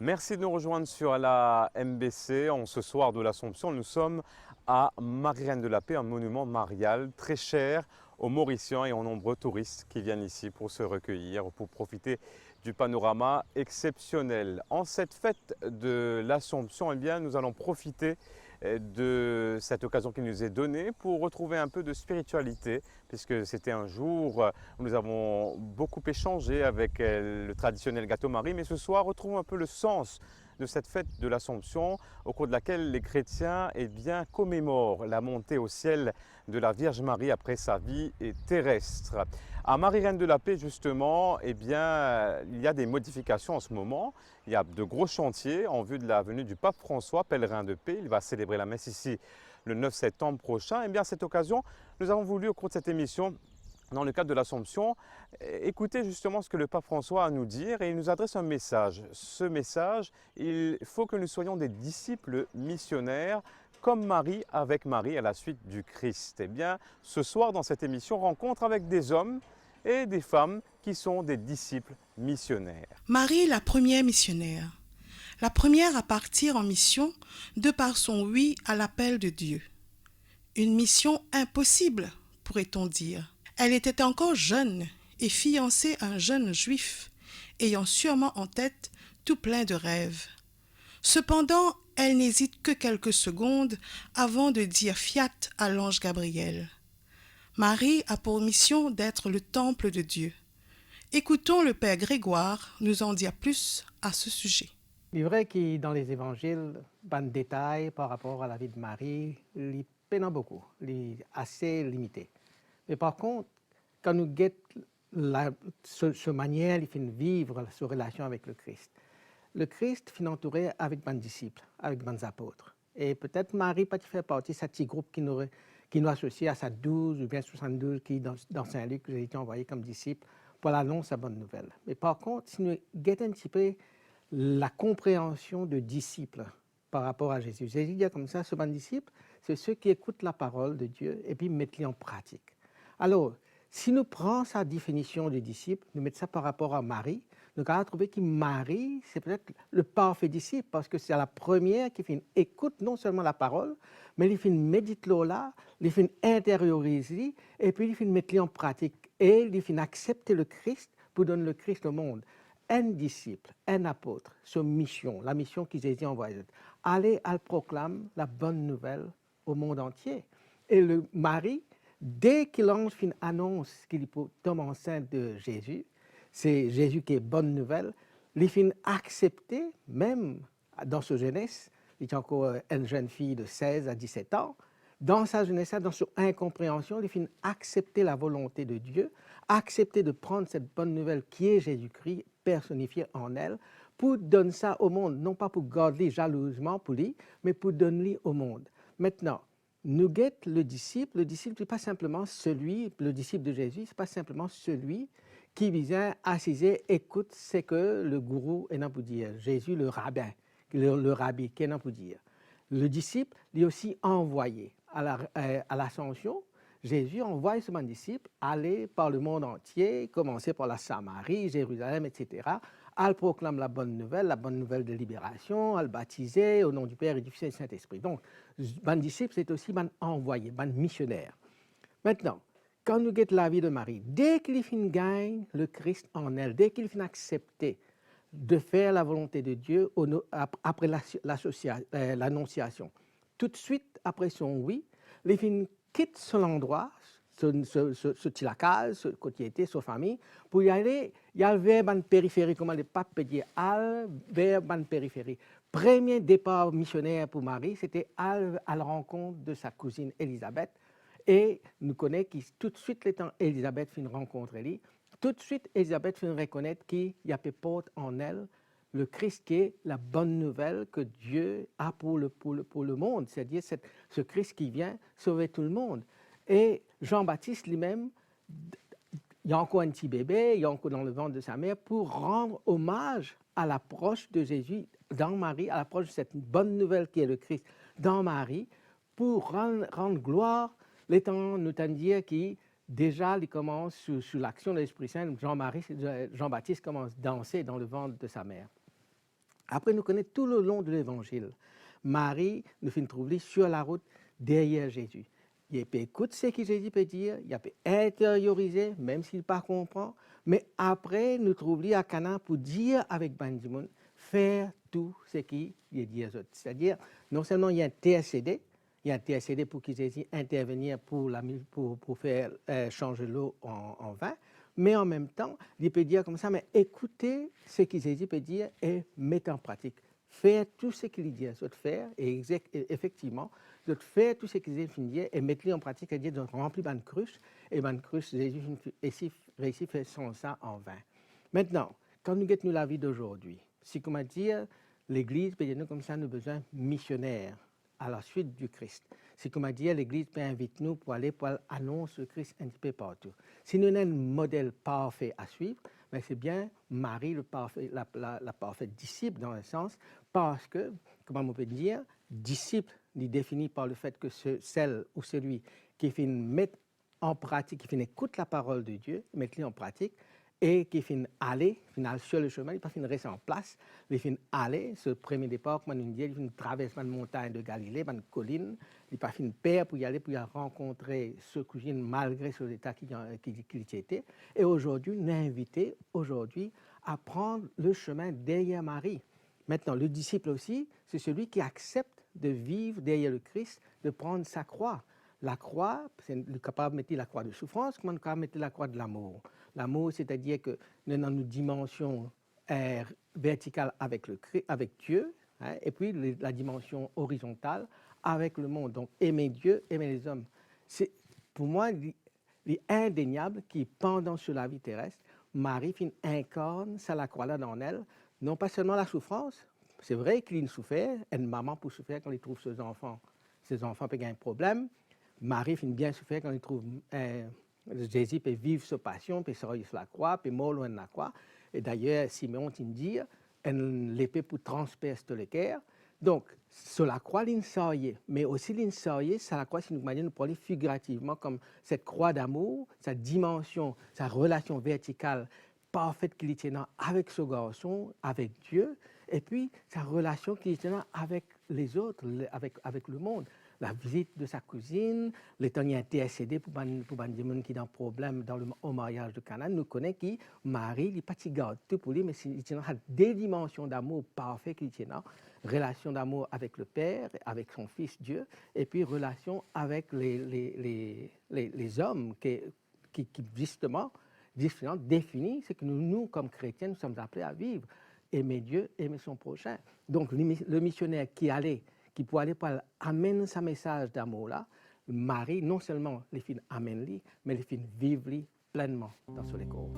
Merci de nous rejoindre sur la MBC. En ce soir de l'Assomption, nous sommes à Marie-Reine de la Paix, un monument marial très cher aux Mauriciens et aux nombreux touristes qui viennent ici pour se recueillir, pour profiter du panorama exceptionnel. En cette fête de l'Assomption, eh bien, nous allons profiter de cette occasion qui nous est donnée pour retrouver un peu de spiritualité, puisque c'était un jour où nous avons beaucoup échangé avec le traditionnel gâteau Marie, mais ce soir, retrouvons un peu le sens de cette fête de l'Assomption, au cours de laquelle les chrétiens commémorent la montée au ciel de la Vierge Marie après sa vie terrestre. À Marie-Reine de la Paix, justement, il y a des modifications en ce moment. Il y a de gros chantiers en vue de la venue du pape François, pèlerin de paix. Il va célébrer la messe ici le 9 septembre prochain. Et bien, à cette occasion, nous avons voulu, au cours de cette émission, dans le cadre de l'Assomption, écouter justement ce que le pape François a à nous dire, et il nous adresse un message. Ce message, il faut que nous soyons des disciples missionnaires, comme Marie avec Marie à la suite du Christ. Eh bien, ce soir, dans cette émission, rencontre avec des hommes et des femmes qui sont des disciples missionnaires. Marie, la première missionnaire. La première à partir en mission de par son oui à l'appel de Dieu. Une mission impossible, pourrait-on dire. Elle était encore jeune et fiancée à un jeune juif, ayant sûrement en tête tout plein de rêves. Cependant, elle n'hésite que quelques secondes avant de dire fiat à l'ange Gabriel. Marie a pour mission d'être le temple de Dieu. Écoutons le Père Grégoire nous en dire plus à ce sujet. Il est vrai que dans les évangiles, pas de détails par rapport à la vie de Marie, il peine beaucoup, il est assez limité. Mais par contre, quand nous guettons ce manière de vivre sa relation avec le Christ finit entouré avec des disciples, avec des apôtres. Et peut-être Marie peut faire partie de ce petit groupe qui nous associe à sa 12 ou bien 72 qui, dans Saint-Luc, j'ai été envoyé comme disciple pour l'annonce à bonne nouvelle. Mais par contre, si nous guettons un petit peu la compréhension de disciples par rapport à Jésus. Jésus dit comme ça, ce bon disciple, c'est ceux qui écoutent la parole de Dieu et puis mettent-les en pratique. Alors, si nous prenons sa définition de disciple, nous mettons ça par rapport à Marie, nous allons trouver que Marie, c'est peut-être le parfait disciple parce que c'est la première qui écoute non seulement la parole, mais il médite là, il intériorise et puis il mettre en pratique et il accepter le Christ pour donner le Christ au monde. Un disciple, un apôtre, sa mission, la mission que Jésus a envoyée, aller, elle proclame la bonne nouvelle au monde entier. Et le mari, dès que l'ange annonce qu'il tombe enceinte de Jésus, c'est Jésus qui est bonne nouvelle, il finit accepter, même dans sa jeunesse, il est encore une jeune fille de 16 à 17 ans, dans sa jeunesse, dans son incompréhension, il finit accepter la volonté de Dieu, accepter de prendre cette bonne nouvelle qui est Jésus-Christ, personnifié en elle, pour donner ça au monde, non pas pour garder jalousement pour lui, mais pour donner au monde. Maintenant, nous guette le disciple n'est pas simplement celui, le disciple de Jésus, ce n'est pas simplement celui qui vient assiser, écoute ce que le gourou est pour dire, Jésus le rabbin, le rabbi qui est pour dire. Le disciple est aussi envoyé à l'ascension. Jésus envoie son disciple aller par le monde entier, commencer par la Samarie, Jérusalem, etc. Elle proclame la bonne nouvelle de libération, elle baptiser au nom du Père et du Fils et du Saint-Esprit. Donc, un disciple, c'est aussi un envoyé, un missionnaire. Maintenant, quand nous guettons la vie de Marie, dès qu'il gagne le Christ en elle, dès qu'il accepté de faire la volonté de Dieu après l'annonciation, tout de suite après son oui, il quitte son endroit, ce tilacage, ce côté était, sa famille, pour y aller, il y avait une périphérie, comment le pape peut dire, vers une périphérie. Premier départ missionnaire pour Marie, c'était à la rencontre de sa cousine Élisabeth. Et nous connaissons que tout de suite, l'étant Élisabeth fin rencontrer lui, tout de suite, Élisabeth fin reconnaître qu'il y a porte en elle le Christ qui est la bonne nouvelle que Dieu a pour le monde, c'est-à-dire ce Christ qui vient sauver tout le monde. Et Jean-Baptiste lui-même, il y a encore un petit bébé, il y a encore dans le ventre de sa mère, pour rendre hommage à l'approche de Jésus dans Marie, à l'approche de cette bonne nouvelle qui est le Christ dans Marie, pour rendre gloire, l'étant nous dire qu'il déjà, il commence sous l'action de l'Esprit Saint, Jean-Baptiste commence à danser dans le ventre de sa mère. Après, nous connaissons tout le long de l'Évangile. Marie nous fait trouver sur la route derrière Jésus. Il peut écouter ce que Jésus peut dire, il peut intérioriser, même s'il ne pas comprend. Mais après, nous trouvons à Cana pour dire avec Bandimoun, faire tout ce qu'il dit aux autres. C'est-à-dire, non seulement il y a un TSCD pour que Jésus intervenir pour faire changer l'eau en vin, mais en même temps, il peut dire comme ça, mais écoutez ce que Jésus peut dire et mettez en pratique. Faire tout ce qu'il dit de faire, et effectivement, de faire tout ce qu'il dit de dire et mettre en pratique, c'est-à-dire de remplir une cruche, et une cruche, Jésus réussit à faire ça en vain. Maintenant, quand nous regardons la vie d'aujourd'hui, c'est comment dire, l'Église, peut dire comme ça, nous avons besoin de missionnaires à la suite du Christ. C'est comme dire, l'Église peut inviter nous pour aller annoncer le Christ un petit peu partout. Si nous avons un modèle parfait à suivre, mais c'est bien Marie, la parfaite disciple dans un sens, parce que, comment on peut dire, disciple est défini par le fait que celle ou celui qui finit mettre en pratique, qui finit écouter la parole de Dieu, mettre-le en pratique, et qui finit aller, sur le chemin, il ne pas finit rester en place, il finit aller, ce premier départ, comme on dit, il finit traverser une montagne de Galilée, une colline, il ne pas finit perdre pour y aller, pour y rencontrer ce cousin malgré son état qu'il était. Et aujourd'hui, nous invité aujourd'hui à prendre le chemin derrière Marie. Maintenant, le disciple aussi, c'est celui qui accepte de vivre derrière le Christ, de prendre sa croix. La croix, c'est capable de mettre la croix de souffrance, comme on est capable de mettre la croix de l'amour. L'amour, c'est-à-dire que nous avons une dimension verticale avec Dieu, hein, et puis la dimension horizontale avec le monde. Donc, aimer Dieu, aimer les hommes. C'est, pour moi, il est indéniable que pendant sur la vie terrestre, Marie incarne ça la croix là dans elle, non pas seulement la souffrance. C'est vrai qu'il a souffert, une maman peut souffrir quand il trouve ses enfants. Ses enfants peuvent avoir un problème. Marie finit bien souffrir quand il trouve Jésus peut vivre sa passion, peut se sur la croix, peut mourir loin de la croix. Et d'ailleurs, Simeon dit, l'épée pour transpercer le cœur. Donc, sur la croix, l'insorié, mais aussi l'insorié, c'est la croix, si nous manière de parler figurativement comme cette croix d'amour, sa dimension, sa relation verticale parfaite qu'il y tient avec ce garçon, avec Dieu, et puis sa relation qu'il y tient avec les autres, avec le monde. La visite de sa cousine, les temps intercédé pour des gens qui ont un problème au mariage de Cana, nous connaissons qui Marie, il n'est pas si garde tout pour lui, mais il a des dimensions d'amour parfait qu'il tient, relation d'amour avec le Père, avec son Fils Dieu, et puis relation avec les hommes qui justement définissent ce que nous, comme chrétiens, nous sommes appelés à vivre. Aimer Dieu, aimer son prochain. Donc, le missionnaire qui pour aller amener ce message d'amour-là, Marie, non seulement les filles amène-les, mais les filles vivent-les pleinement dans son école.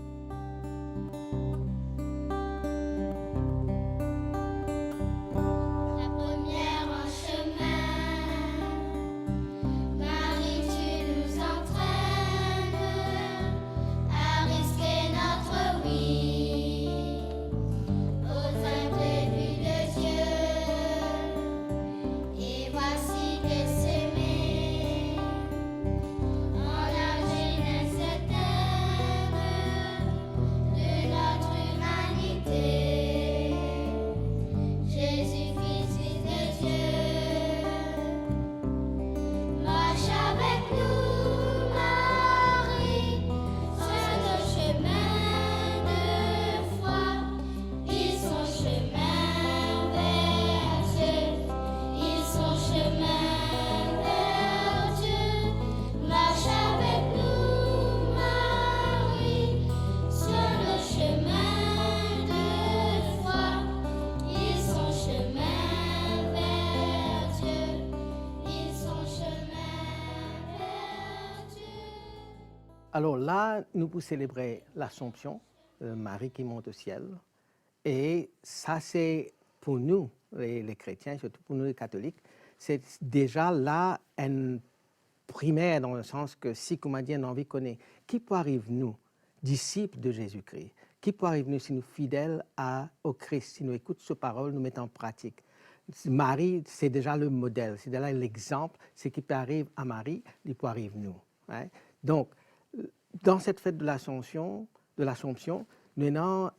Alors là, nous pouvons célébrer l'Assomption, Marie qui monte au ciel. Et ça, c'est pour nous, les chrétiens, surtout pour nous les catholiques, c'est déjà là un primaire dans le sens que si, comme on dit, on a envie de connaître qui peut arriver nous, disciples de Jésus-Christ, qui peut arriver nous si nous fidèles au Christ, si nous écoutons sa parole, nous mettons en pratique. Marie, c'est déjà le modèle, c'est déjà l'exemple, ce qui peut arriver à Marie, il peut arriver nous. Hein? Donc, dans cette fête de l'Assomption, nous avons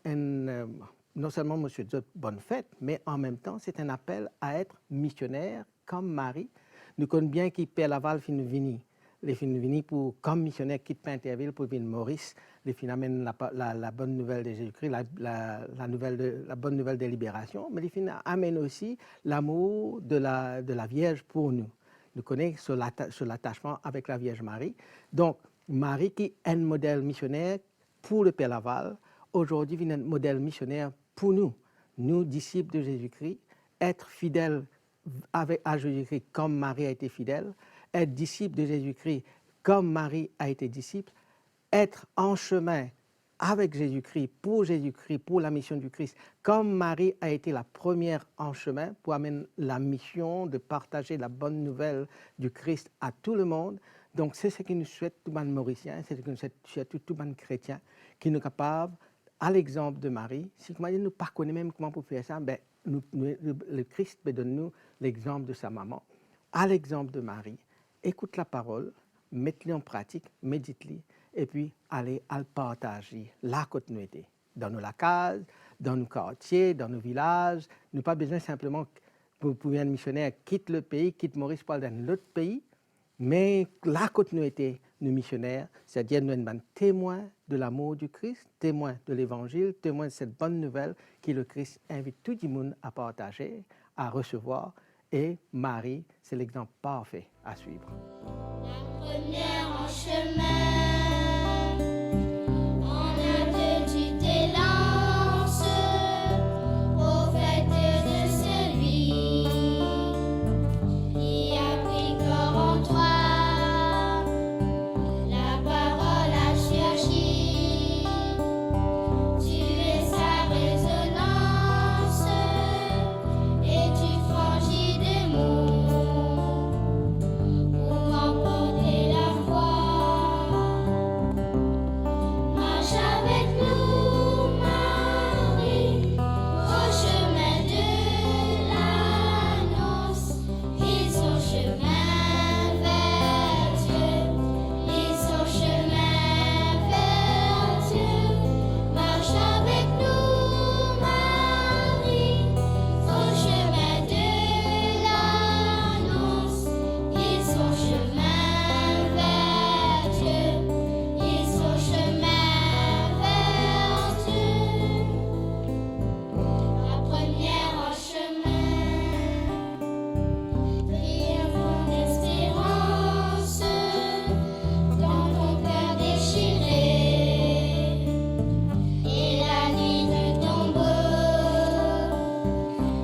non seulement Monsieur Dieu, bonne fête, mais en même temps, c'est un appel à être missionnaire comme Marie. Nous connaissons bien qui Père Laval fin vini. Les fin vini pour comme missionnaire quitte Pinterville pour venir Maurice. Les fin amènent la bonne nouvelle de Jésus-Christ, la bonne nouvelle de libération, mais les fin amènent aussi l'amour de la Vierge pour nous. Nous connaissons sur l'attachement avec la Vierge Marie. Donc, Marie qui est un modèle missionnaire pour le Père Laval, aujourd'hui est un modèle missionnaire pour nous, nous, disciples de Jésus-Christ, être fidèles à Jésus-Christ comme Marie a été fidèle, être disciple de Jésus-Christ comme Marie a été disciple, être en chemin avec Jésus-Christ, pour la mission du Christ, comme Marie a été la première en chemin pour amener la mission de partager la bonne nouvelle du Christ à tout le monde. Donc c'est ce que nous souhaite tout le monde mauricien, c'est ce que nous souhaite tout le monde chrétien, qui nous capable, à l'exemple de Marie, si nous ne pas connaître même comment pour faire ça, ben, le Christ donne-nous l'exemple de sa maman, à l'exemple de Marie. Écoute la parole, mette-le en pratique, médite-le, et puis allez à le partager, la continuité, dans nos cases, dans nos quartiers, dans nos villages. Nous n'avons pas besoin simplement pour un missionnaire quitte le pays, quitte Maurice pour aller dans l'autre pays, mais la continuité, nous missionnaires, c'est-à-dire nous sommes témoins de l'amour du Christ, témoins de l'Évangile, témoins de cette bonne nouvelle que le Christ invite tout le monde à partager, à recevoir. Et Marie, c'est l'exemple parfait à suivre. La première en chemin, en hâte tu t'élances aux fêtes de celui qui a pris corps en toi, la parole a cherché, tu es sa résonance et tu franchis des mots pour emporter la foi. Marche avec nous, Marie, au chemin de la noce. Ils sont chemin vers Dieu, ils sont chemin vers Dieu. Marche avec nous, Marie, au chemin de la noce. Ils sont chemin vers Dieu, ils sont chemin vers Dieu. La première en chemin, triomphant d'espérance dans ton cœur déchiré. Et la nuit du tombeau,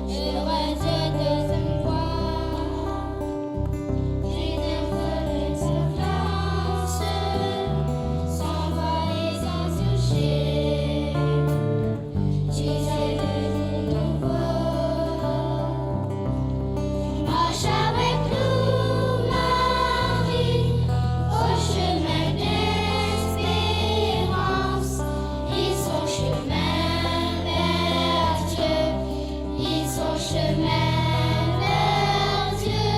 heureuse de te voir. J'ai d'un feu de silence, sans voix et sans toucher. Tu es le nouveau. Marche avec nous, Marie, au chemin d'espérance. Ils sont chemin vers Dieu, ils sont chemin vers Dieu.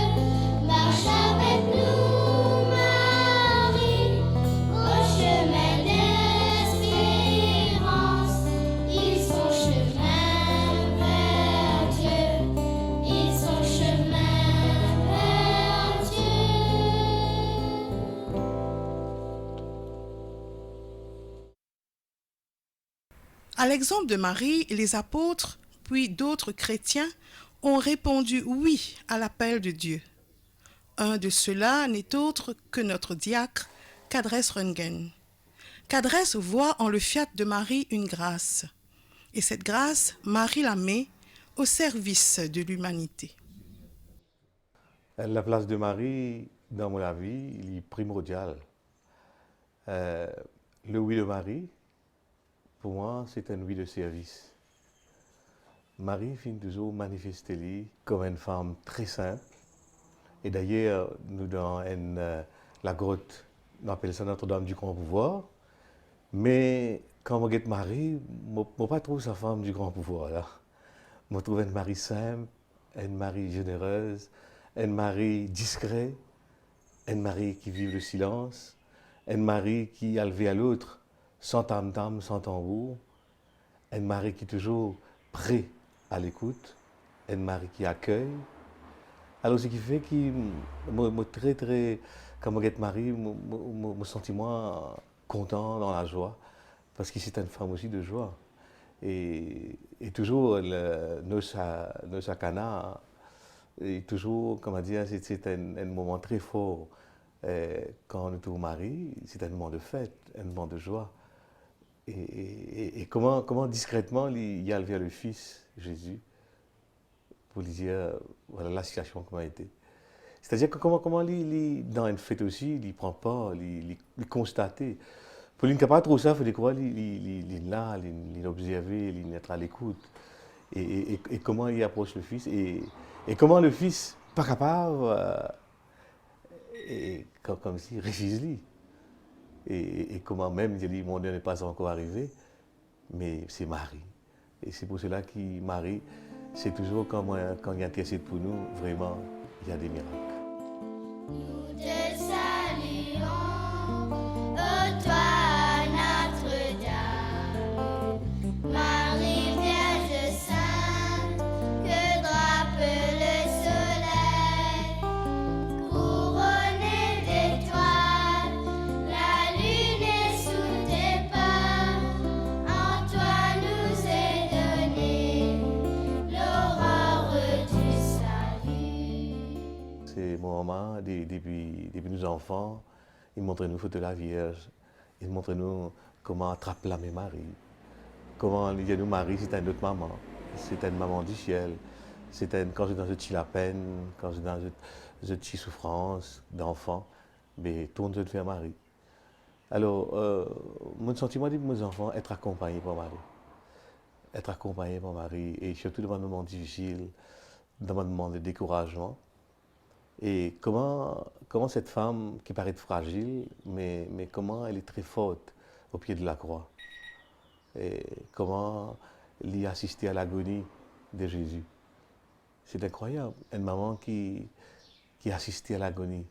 Marche avec nous, Marie, au chemin d'espérance. Ils sont chemin vers Dieu, ils sont chemin vers Dieu. À l'exemple de Marie, les apôtres, puis d'autres chrétiens, ont répondu oui à l'appel de Dieu. Un de ceux-là n'est autre que notre diacre, Cadrès Röntgen. Cadrès voit en le fiat de Marie une grâce. Et cette grâce, Marie la met au service de l'humanité. La place de Marie dans mon avis, il est primordial. Le oui de Marie, pour moi, c'est un oui de service. Marie finit toujours manifester comme une femme très simple. Et d'ailleurs, nous dans la grotte, on appelle ça Notre-Dame du Grand Pouvoir. Mais quand on regarde Marie, je ne pas trouve sa femme du grand pouvoir. Là. Je trouve une Marie simple, une Marie généreuse, une Marie discrète, une Marie qui vit le silence, une Marie qui a levé à l'autre sans tam-tam, sans tambour, une Marie qui toujours prêt à l'écoute, un mari qui accueille. Alors, ce qui fait que moi très, très, quand je suis marié, me sens moi content, dans la joie, parce que c'est une femme aussi de joie. Et toujours, nos sakana, et toujours, comment dire, c'est un moment très fort. Quand on est marié, c'est un moment de fête, un moment de joie. Et comment discrètement il y a vers le Fils Jésus pour lui dire voilà la situation comment elle était. C'est-à-dire que comment dans une fête aussi, il ne prend pas, il constate. Pour lui ne pas trop ça, il faut quoi, il est là, il observer, il est à l'écoute. Et comment il approche le Fils et comment le Fils pas capable et comme si refuse lui. Et comment même il dit mon Dieu n'est pas encore arrivé, mais c'est Marie. Et c'est pour cela que Marie, c'est toujours quand il intercède pour nous, vraiment, il y a des miracles. Nous te saluons, ô toi Notre-Dame, Marie Vierge Sainte, que drape le soleil, couronnée d'étoiles, la lune est sous tes pas, en toi nous est donnée l'aurore du salut. C'est mon maman, depuis nous enfants, il montre nous photos de la Vierge, il montre nous comment attraper la Marie, comment il y a nous Marie, c'est une autre maman, c'est une maman du ciel, quand je suis dans une petite peine, quand je suis dans une petite souffrance d'enfant, mais tourne vers Marie. Alors, mon sentiment dit pour mes enfants, être accompagné par Marie. Être accompagné par Marie, et surtout dans un moment difficile, dans un moment de découragement. Et comment cette femme qui paraît fragile, mais comment elle est très forte au pied de la croix. Et comment elle y assister à l'agonie de Jésus. C'est incroyable. Une maman qui assistait à l'agonie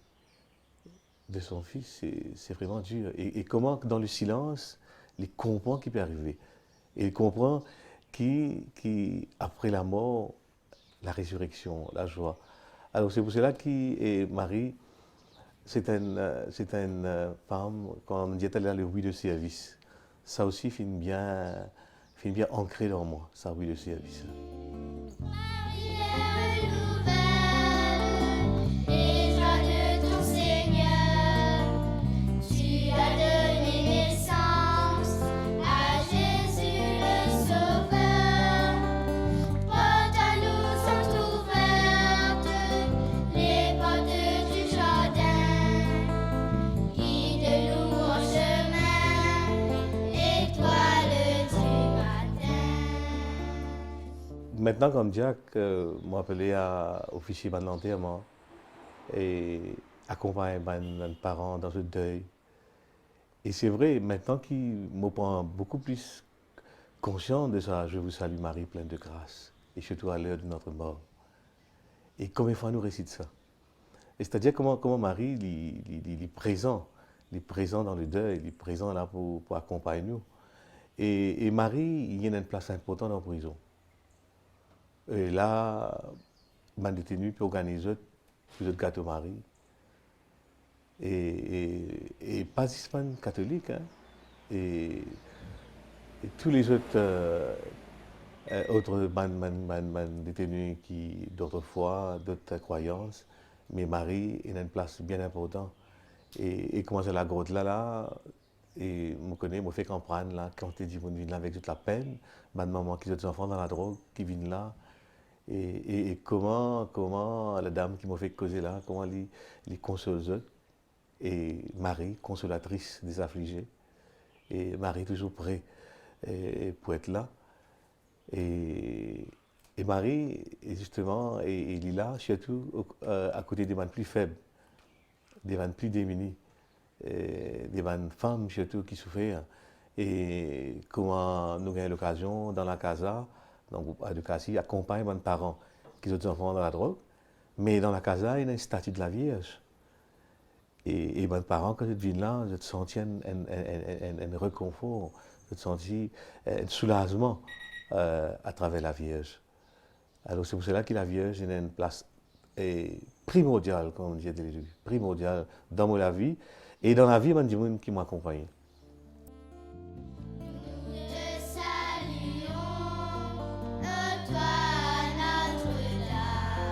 de son fils, c'est vraiment dur. Et comment dans le silence, il comprend qu'il peut arriver. Et il comprend qu'après la mort, la résurrection, la joie. Alors c'est pour cela que Marie, c'est une femme, quand on dit elle a le oui de service. Ça aussi finit bien ancré dans moi, ça oui de service. Marie nouvelle, et joie de ton Seigneur, tu as donné naissance à Jésus le Sauveur. Portes à nous sont ouvertes, les portes du jardin, guide-nous en chemin, étoile du matin. Maintenant, comme Jack m'a appelé à officier de l'enterrement et accompagner mes parents dans ce deuil. Et c'est vrai, maintenant qu'il me prend beaucoup plus conscient de ça, je vous salue Marie, pleine de grâce, et surtout à l'heure de notre mort. Et combien de fois nous récite ça? Et c'est-à-dire comment Marie il est présent dans le deuil, il est présent là pour accompagner nous. Et Marie, il y a une place importante en prison. Et là, m'a détenu pour organiser le gâteau Marie. Et pas seulement catholique, hein. Et tous les autres détenus qui d'autres foi, d'autres croyances, mais Marie est une place bien importante. Et comment c'est la grotte là, et je connais, je fais comprendre là, quand tu dis qu'on vient là avec toute la peine, ma maman qui a des enfants dans la drogue, qui viennent là. Et comment la dame qui m'a fait causer là, comment elle console eux. Et Marie, consolatrice des affligés. Et Marie toujours prêt pour être là. Et Marie, justement, elle est là, surtout à côté des gens plus faibles, des gens plus démunis, des femmes surtout qui souffrent. Et comment nous avons l'occasion dans la casa, dans le groupe Adukasi, accompagner mes parents qui ont des enfants dans la drogue, mais dans la casa, il y a une statue de la Vierge. Et mes parents, quand ils viennent là, je sens un réconfort, je sens un soulagement à travers la Vierge. Alors c'est pour cela que la Vierge a une place primordiale, comme on dit dès le début, primordiale dans ma vie et dans la vie du monde qui m'accompagne. Nous te saluons, ô toi Notre-Dame,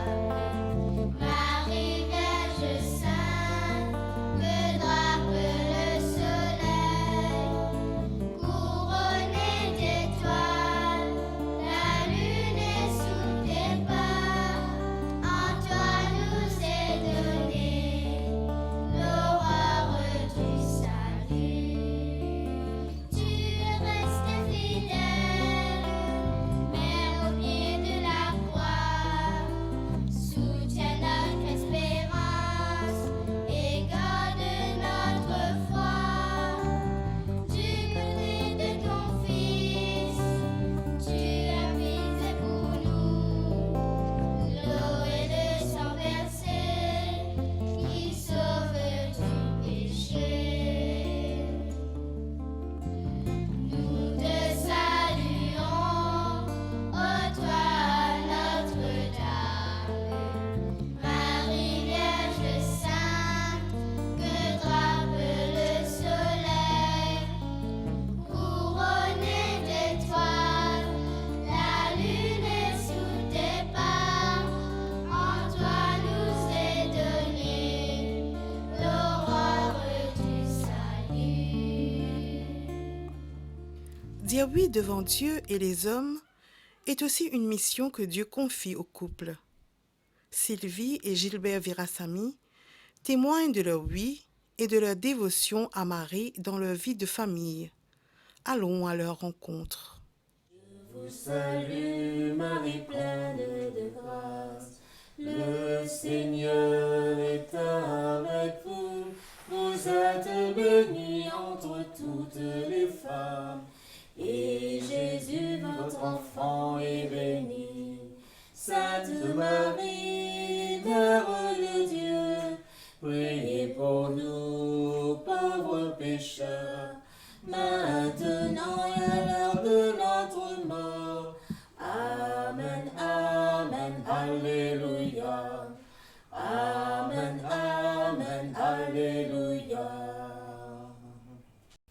Marie Vierge Sainte, que drape le soleil, couronnée d'étoiles, la lune est sous tes pas, en toi nous est donnée l'aurore du salut. Tu es restée fidèle, mère au pied de la croix, soutiens notre espérance et garde notre foi. Du côté de ton Fils, tu as brisé pour nous l'eau et le sang versé qui sauve du péché. Nous te saluons, ô toi Notre-Dame, Marie Vierge Sainte, que drape le soleil, couronnée d'étoiles, la lune est sous tes pas, en toi nous est donnée l'aurore du salut. Dire oui devant Dieu et les hommes est aussi une mission que Dieu confie au couple. Sylvie et Gilbert Virasamy témoignent de leur oui et de leur dévotion à Marie dans leur vie de famille. Allons à leur rencontre. Vous salue Marie pleine de grâce, le Seigneur est avec vous. Vous êtes bénie entre toutes les femmes, et Jésus, votre enfant, est béni. Sainte Marie, Mère de Dieu, priez pour nous, pauvres pécheurs, maintenant et à l'heure de notre mort. Amen, Amen, Alléluia. Amen, Amen, Alléluia.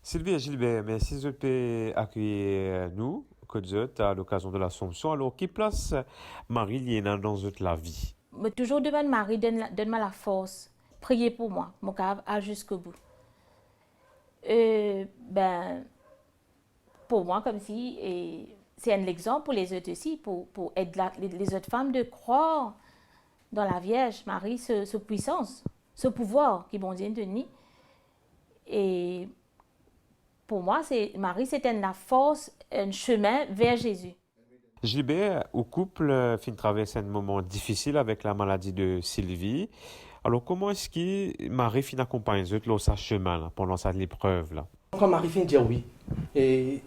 Sylvie et Gilbert, mais si je peux accueillir nous, que Dieu à l'occasion de l'Assomption, alors qui place Marie Liena dans la vie? Mais toujours demande Marie, donne-moi la force. Priez pour moi, mon cave à jusqu'au bout. Ben, pour moi, comme si, et c'est un exemple pour les autres aussi, pour aider les autres femmes de croire dans la Vierge Marie, ce puissance, ce pouvoir qui bon Dieu donné. Et pour moi, Marie, c'était la force, un chemin vers Jésus. Gilbert, au couple, fin traverse un moment difficile avec la maladie de Sylvie. Alors, comment est-ce que Marie fin accompagne dans sa chemin là, pendant cette épreuve là? Quand Marie fin dire oui, et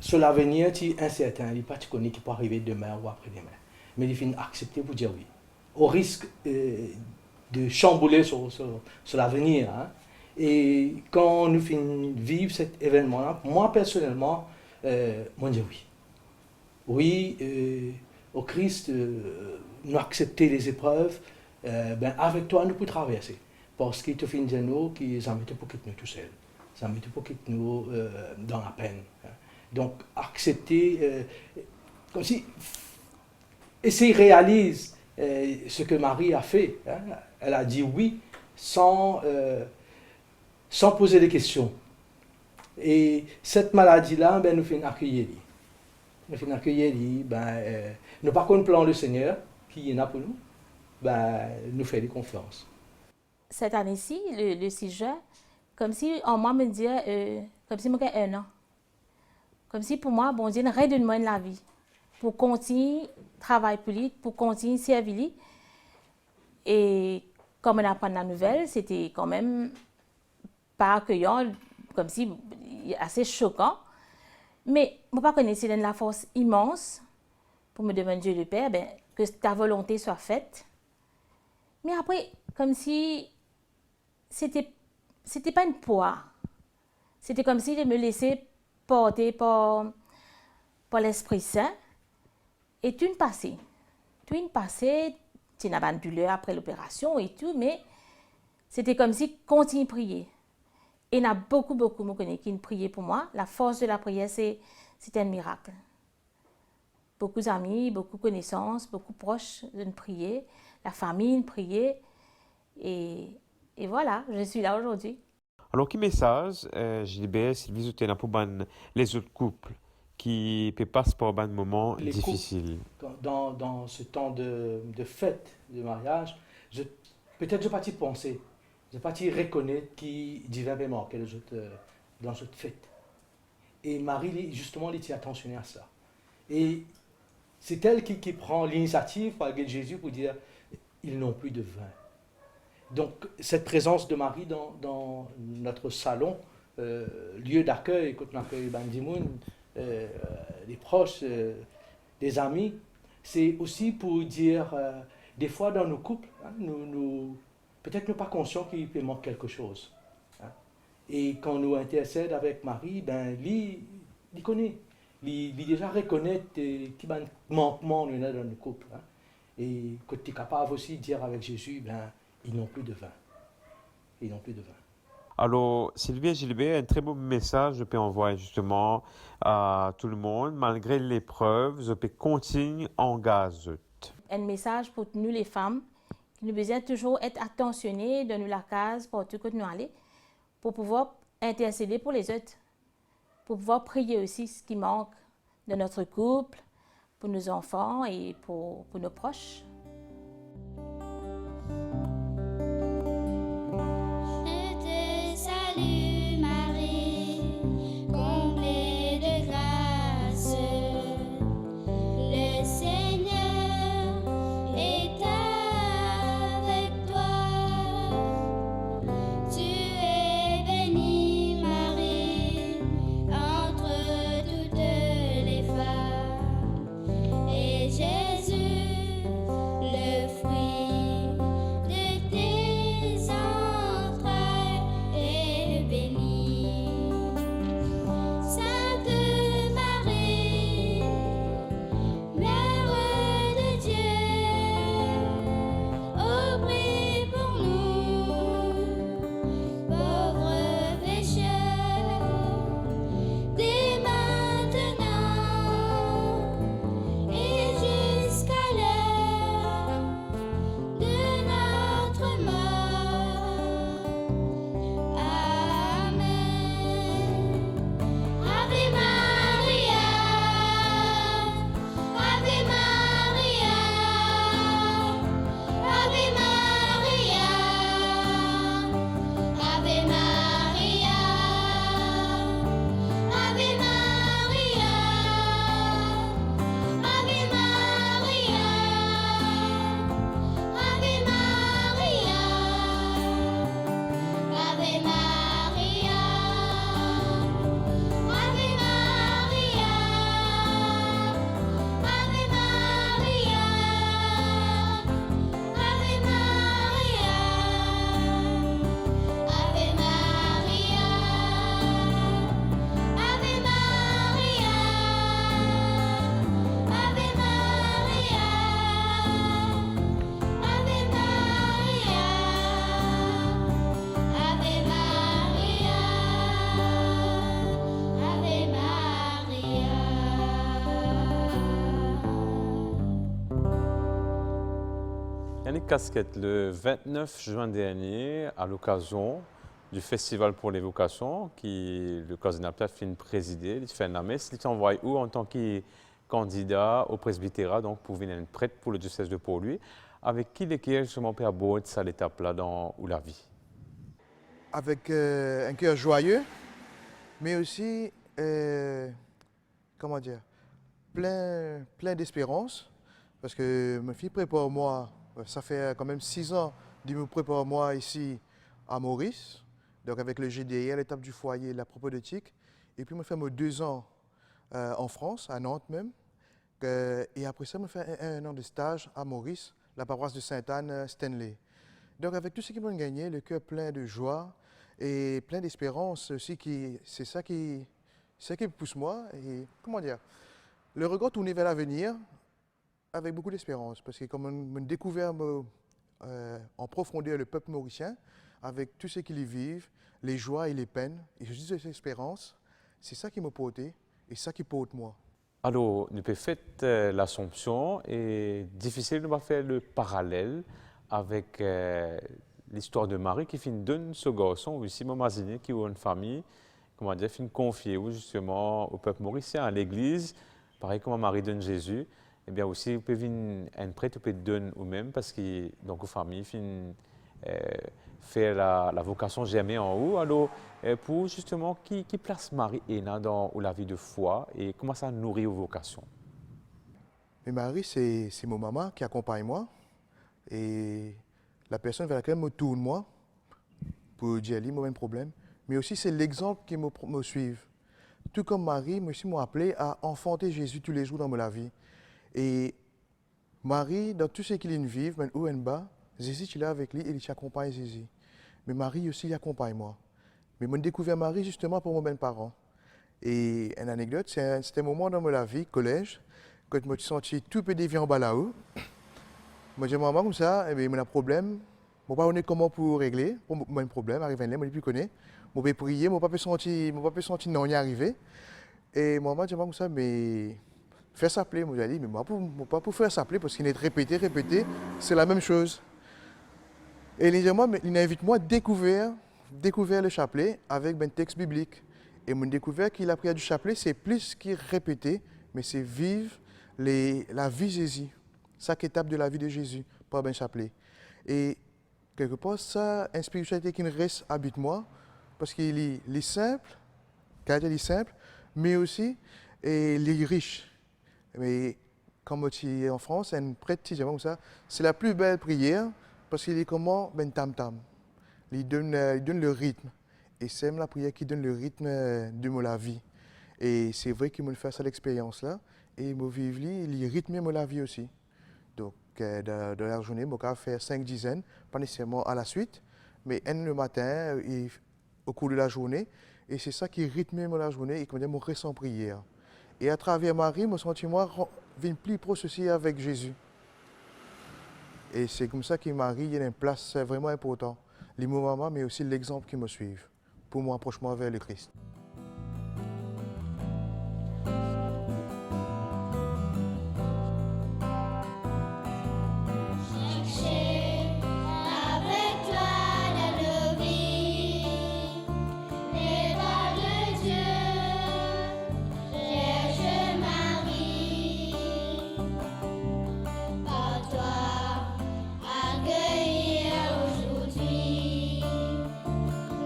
sur l'avenir, tu es incertain, il n'est pas tu connais qui peut arriver demain ou après-demain. Mais il fin accepter pour dire oui, au risque de chambouler sur l'avenir. Hein. Et quand nous finissons vivre cet événement-là, moi personnellement, moi je dis oui. Oui, au Christ, nous accepter les épreuves, ben avec toi nous pouvons traverser. Parce qu'il te fait dire nous qu'ils en mettent pour quitter nous tout seuls. Ça met pour quitter nous dans la peine. Hein. Donc accepter, comme si, essayer réalise ce que Marie a fait. Hein. Elle a dit oui sans poser de questions. Et cette maladie-là, ben, nous faisons accueillir. Nous faisons accueillir, ben, nous par contre plan le Seigneur qui est là pour nous, ben, nous faisons confiance. Cette année-ci, le 6 juin, comme si en moi me disait, comme si j'avais 1 an. Comme si pour moi, bon Dieu, rien de moins de la vie. Pour continuer travail pour lui, pour continuer servir lui. Et comme on apprend la nouvelle, c'était quand même pas accueillant, comme si assez choquant. Mais moi, pas connaître la force immense pour me demander Dieu le Père, ben, que ta volonté soit faite. Mais après, comme si c'était pas une poids. C'était comme si de me laisser porter par par l'Esprit Saint est une passée. Une passée, tu n'as pas de douleur après l'opération et tout, mais c'était comme si continue à prier. Et il y a beaucoup, me connaissent qui priaient pour moi. La force de la prière, c'est un miracle. Beaucoup d'amis, beaucoup de connaissances, beaucoup de proches de prier, la famille prier. Et voilà, je suis là aujourd'hui. Alors, quel message, Gilbert, Sylvie, vous tenez pour les autres couples qui passent par un moment Les difficile? Dans ce temps de fête, de mariage, peut-être je ne vais pas y penser. Je ne vais pas y reconnaître qui divin est mort dans cette fête. Et Marie, justement, elle était attentionnée à ça. Et c'est elle qui prend l'initiative par Jésus pour dire ils n'ont plus de vin. Donc, cette présence de Marie dans notre salon, lieu d'accueil, quand on accueille Bandimoun, des proches, des amis, c'est aussi pour dire, des fois dans nos couples, hein, peut-être nous pas conscients qu'il peut manquer quelque chose. Hein. Et quand nous intercède avec Marie, ben, il connaît. Il déjà reconnaît qu'il y a un manquement dans nos couples. Hein. Et que tu es capable aussi de dire avec Jésus, ben, ils n'ont plus de vin. Ils n'ont plus de vin. Alors, Sylvie et Gilbert, un très beau message je peux envoyer justement à tout le monde. Malgré l'épreuve, je peux continuer à engager. Un message pour nous les femmes, qui nous besoin toujours être attentionnées, de nous la case pour tout que nous allons, pour pouvoir intercéder pour les autres, pour pouvoir prier aussi ce qui manque de notre couple, pour nos enfants et pour nos proches. Yannick Casquette, le 29 juin dernier, à l'occasion du Festival pour les vocations, qui le cardinal Plafine présidé, il fait la messe, il t'envoie où en tant que candidat au presbytérat, donc pour venir être prêtre pour le diocèse de Port-Louis, avec qui l'équipe justement peut aborder cette étape-là dans où la vie? Avec un cœur joyeux, mais aussi, comment dire, plein d'espérance, parce que ma fille prépare moi, ça fait quand même 6 ans qu'elle me prépare moi ici à Maurice, donc avec le GDI, l'étape du foyer, la propédeutique, et puis je fais 2 ans en France, à Nantes même, et après ça, je fais un an de stage à Maurice, la paroisse de Sainte-Anne, Stanley. Donc avec tout ce qui m'a gagné, le cœur plein de joie et plein d'espérance aussi, c'est ça qui pousse moi. Et comment dire, le regard tourné vers l'avenir avec beaucoup d'espérance, parce que comme on découvert en profondeur le peuple mauricien, avec tout ce qu'ils y vivent, les joies et les peines, et juste cette espérance, c'est ça qui me portait et ça qui porte moi. Alors, nous avons fait l'Assomption et difficile de faire le parallèle avec l'histoire de Marie qui finit donne ce garçon aussi, Mamazine, qui a une famille, comment dire, finit confiée justement au peuple mauricien, à l'Église, pareil comme Marie donne Jésus. Et bien aussi, vous pouvez venir un prêtre, vous pouvez donner ou même parce que donc aux familles finit faire la vocation germer en haut. Alors, pour justement, qui place Marie dans la vie de foi et comment ça nourrit vos vocations? Mais Marie, c'est mon maman qui accompagne moi et la personne vers laquelle me tourne moi pour dire lui, mon problème. Mais aussi, c'est l'exemple qui me suit. Tout comme Marie, moi aussi, m'a appelé à enfanter Jésus tous les jours dans ma vie. Et Marie, dans tout ce qu'il vit, même haut et bas, Jésus, tu es là avec lui et il t'accompagne Jésus. Mais Marie aussi, il accompagne moi. Mais j'ai découvert Marie justement pour mes parents. Et une anecdote, c'était un moment dans ma vie, collège, quand je me suis senti tout petit dévié en bas là-haut. Moi, j'ai dit, maman, comme ça, eh bien, il y a un problème. Je ne sais pas comment pour régler. Pour moi, un problème, arrive là, je ne peux plus connaître. Je vais prier, je ne peux pas sentir non y arriver. Et maman dit, comme ça, mais faire s'appeler. Moi, j'ai dit, mais moi, pas pour faire s'appeler, parce qu'il est répété, c'est la même chose. Et il invite moi à découvrir le chapelet avec un texte biblique. Et j'ai découvert que la prière du chapelet, c'est plus qu'il répéter, mais c'est vivre la vie de Jésus. Chaque étape de la vie de Jésus par un chapelet. Et quelque part, ça, une spiritualité qui reste habite moi, parce qu'il est simple, caractère simple, mais aussi il est riche. Mais comme on dit en France, un prêtre dit comme ça, c'est la plus belle prière, parce qu'il est comment ben tam-tam. Il donne le rythme. Et c'est la prière qui donne le rythme de la vie. Et c'est vrai qu'il me fait ça l'expérience-là. Et me vivre, il rythme la vie aussi. Donc, dans la journée, je vais faire 5 dizaines, pas nécessairement à la suite, mais un le matin et au cours de la journée. Et c'est ça qui rythme la journée et qui me reste en prière. Et à travers Marie, je sens moi vient plus proche aussi avec Jésus. Et c'est comme ça que Marie a une place vraiment importante. Les mots maman, mais aussi l'exemple qui me suivent pour mon approchement vers le Christ. Avec toi dans nos vies, les pas de Dieu, Vierge Marie, par toi accueillir aujourd'hui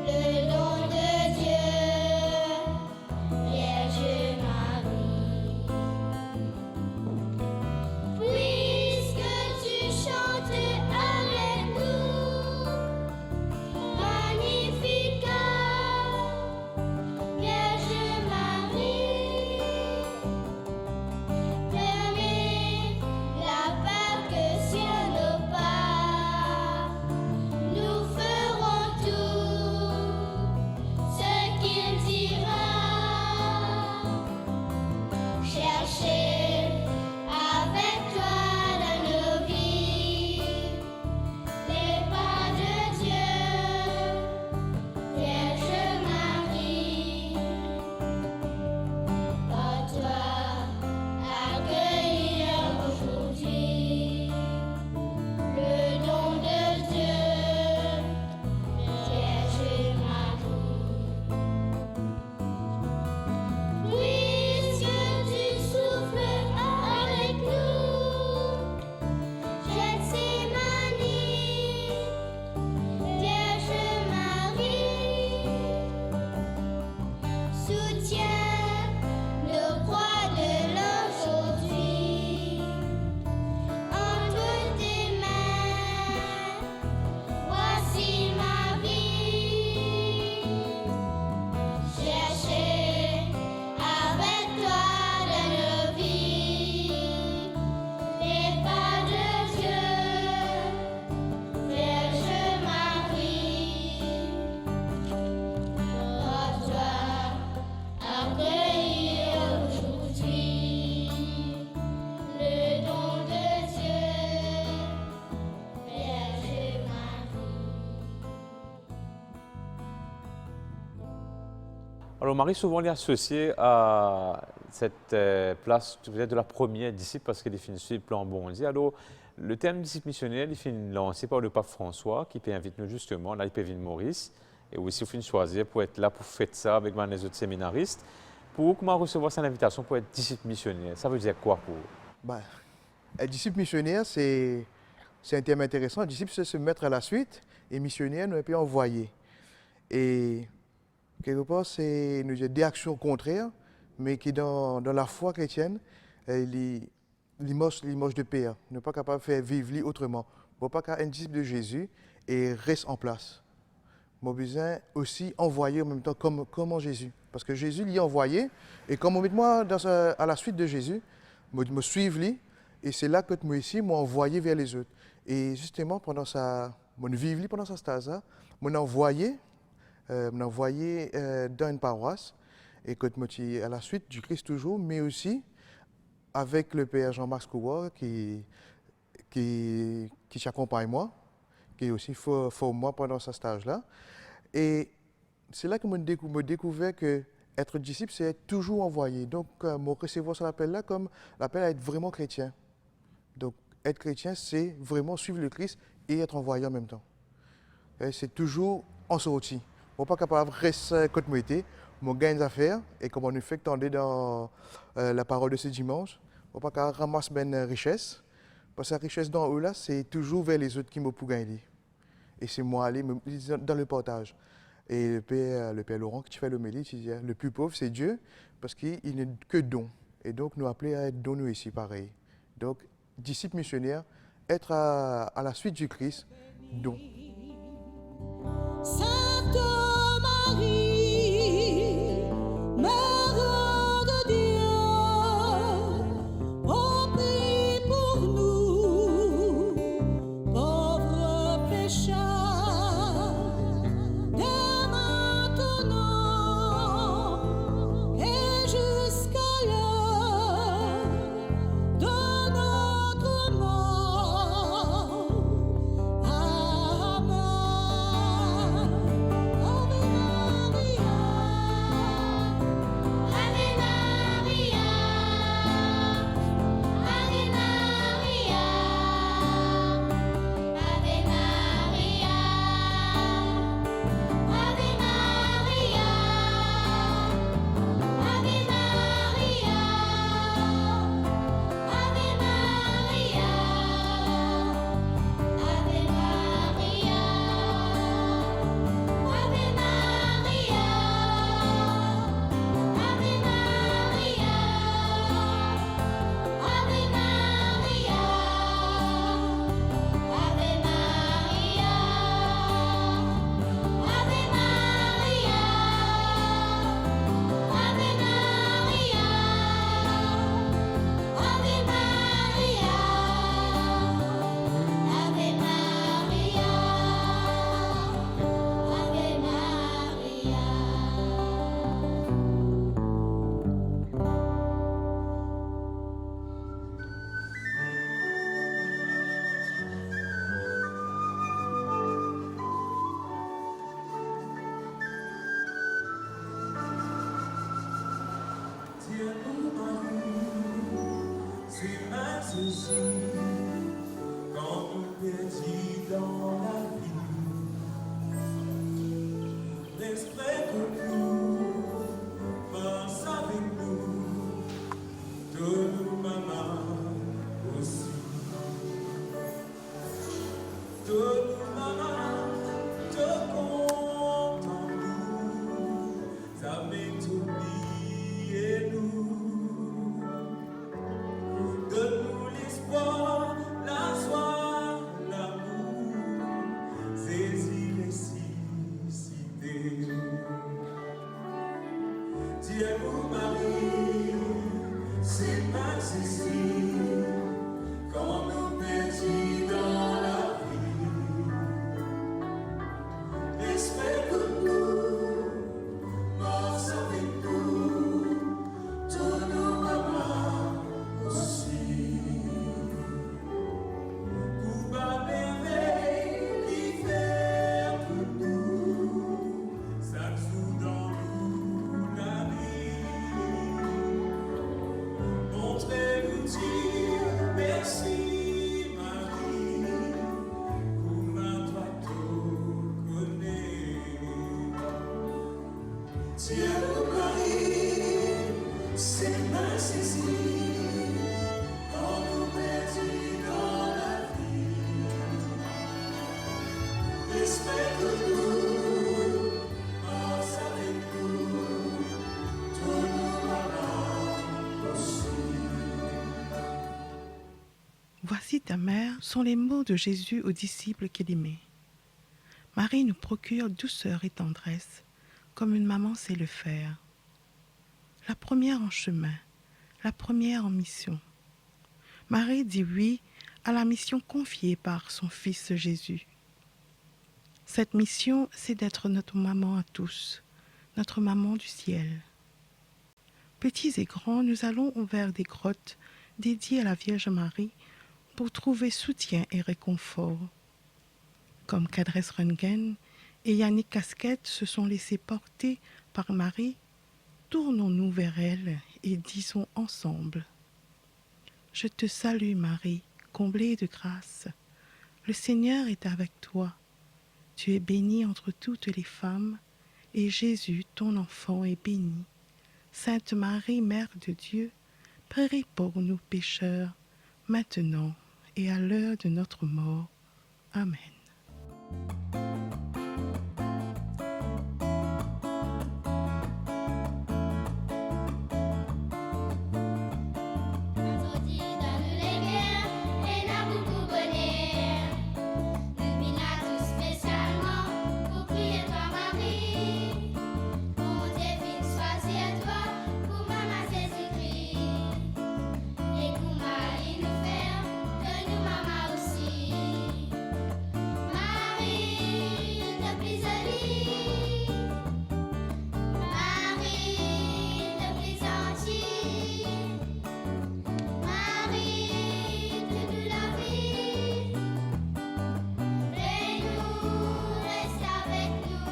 le don de Dieu. Alors Marie, souvent elle est associée à cette place peut-être de la première disciple parce qu'elle est une disciple en Bondy. Alors le terme disciple missionnaire, il est lancé par le pape François qui peut inviter nous justement, là il peut venir Maurice et aussi il faut choisir pour être là pour faire ça avec les autres séminaristes. Pour comment recevoir cette invitation pour être disciple missionnaire, ça veut dire quoi pour vous? Ben, être disciple missionnaire, c'est un terme intéressant. Disciple, c'est se mettre à la suite et missionnaire, nous peut envoyer. Et quelque part, c'est des actions contraires, mais qui dans la foi chrétienne, l'image de paix. Ne pas capable de faire vivre autrement. On ne pas qu'un disciple de Jésus et reste en place. Mon besoin aussi envoyer en même temps comme en Jésus. Parce que Jésus l'y a envoyé, et comme on met moi à la suite de Jésus, me suivre lui, et c'est là que moi ici, m'a envoyé vers les autres. Et justement, pendant ça, mon vivre pendant ce stage-là, m'a envoyé dans une paroisse, et que je suis à la suite du Christ toujours, mais aussi avec le Père Jean-Marc Scouard qui t'accompagne moi, qui est aussi fort moi pendant ce stage-là. Et c'est là que je me découvert que être disciple, c'est être toujours envoyé. Donc, je recevoir cet appel-là comme l'appel à être vraiment chrétien. Donc, être chrétien, c'est vraiment suivre le Christ et être envoyé en même temps. C'est toujours en sortie. Je ne suis pas capable de rester côté moi, je gagne des affaires, et comme on fait dans la parole de ce dimanche, je ne suis pas capable de ramasser une richesse. Parce que la richesse dans eux, là, c'est toujours vers les autres qui me pour gagner. Et c'est moi aller dans le partage. Et le Père Laurent, qui fait l'homélie, il dit le plus pauvre, c'est Dieu, parce qu'il n'est que don. Et donc, nous appelons à être donnés ici, pareil. Donc, disciples missionnaires, être à la suite du Christ, don. Sainte Marie, Mère de Dieu, oh, prie pour nous, pauvres pécheurs, dès maintenant et jusqu'à l'heure de notre mort. Amen. Ave Maria, Ave Maria, Ave Maria, Ave Maria, Ave Maria, Ave Maria, Ave Maria, Ave Maria, Ave Maria, Ave Maria, Ave Maria, Ave Maria, Ave Maria, Ave Maria, Ave Maria, Ave Maria, Ave Dieu nous Marie, c'est ma ceci, quand nous perdit dans la vie. L'esprit de nous, pense avec nous, de nous maman aussi. De nous maman, te comptons nous, ça m'est oublié nous. Donne-nous l'espoir, la joie, l'amour, saisis les cités. Dieu vous Marie, c'est pas ceci, quand nous perdit dans la vie. Espère que nous, pense avec nous, tous nos mamans aussi. Pour ma merveille qui fait pour nous, ça joue dans nous nous Marie, c'est ma saisie, quand nous perdit dans la vie. Respecte-nous, marche avec nous, tous nos mamans aussi. Voici ta mère sont les mots de Jésus aux disciples qu'il aimait. Marie nous procure douceur et tendresse, comme une maman sait le faire. La première en chemin, la première en mission. Marie dit oui à la mission confiée par son Fils Jésus. Cette mission, c'est d'être notre maman à tous, notre maman du ciel. Petits et grands, nous allons vers des grottes dédiées à la Vierge Marie pour trouver soutien et réconfort. Comme Kadres Röntgen et Yannick Casquette se sont laissés porter par Marie, tournons-nous vers elle et disons ensemble : Je te salue Marie, comblée de grâce. Le Seigneur est avec toi. Tu es bénie entre toutes les femmes, et Jésus, ton enfant, est béni. Sainte Marie, Mère de Dieu, prie pour nous pécheurs, maintenant et à l'heure de notre mort. Amen. Aujourd'hui donne les guerres et n'a beaucoup bonheur. Nous à tout spécialement pour prier toi Marie. Mon Dieu vient choisir toi pour maman Jésus-Christ. Et pour Marie nous faire que nous maman aussi. Marie, de plus jolie. Marie, de plus gentille. Marie, toute la vie, fais-nous, reste avec nous.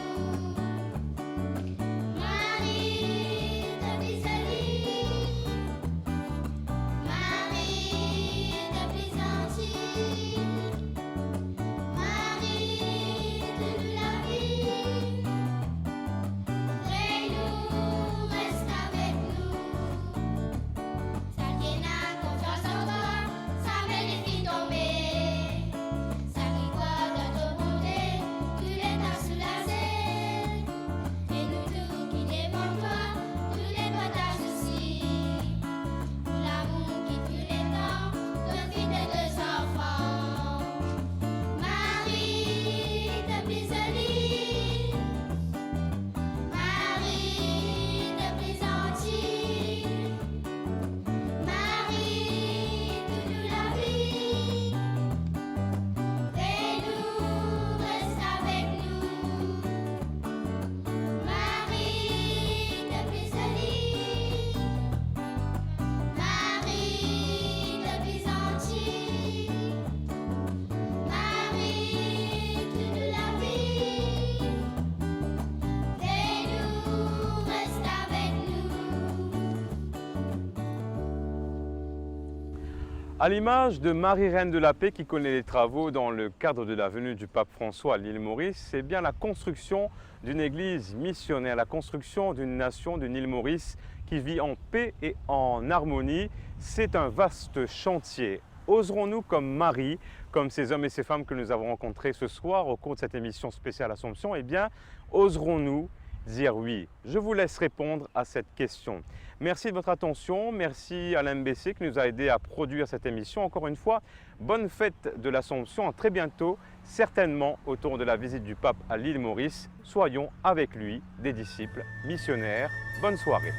Marie, de plus jolie. Marie, de plus gentille. Marie, toute la vie, fais-nous, reste avec nous. Ça qui n'a confiance en toi, ça met les filles tomber. Ça qui croit dans ton bonté, tu les as soulagés. Et nous tous qui devant toi, tous les partages aussi. Pour l'amour qui tue les temps, de vie de deux enfants. Marie, de plus jolie. Marie, de plus gentille. Marie, toute la vie, fais-nous, reste avec nous. Marie, de plus jolie. Marie, de plus gentille. Marie, toute la vie, fais-nous, reste avec nous. À l'image de Marie Reine de la Paix qui connaît les travaux dans le cadre de la venue du pape François à l'île Maurice, c'est bien la construction d'une église missionnaire, la construction d'une nation, d'une île Maurice qui vit en paix et en harmonie. C'est un vaste chantier. Oserons-nous comme Marie, comme ces hommes et ces femmes que nous avons rencontrés ce soir au cours de cette émission spéciale Assomption, eh bien, oserons-nous dire oui? Je vous laisse répondre à cette question. Merci de votre attention, merci à l'MBC qui nous a aidé à produire cette émission. Encore une fois, bonne fête de l'Assomption, à très bientôt, certainement autour de la visite du pape à l'île Maurice. Soyons avec lui des disciples missionnaires. Bonne soirée.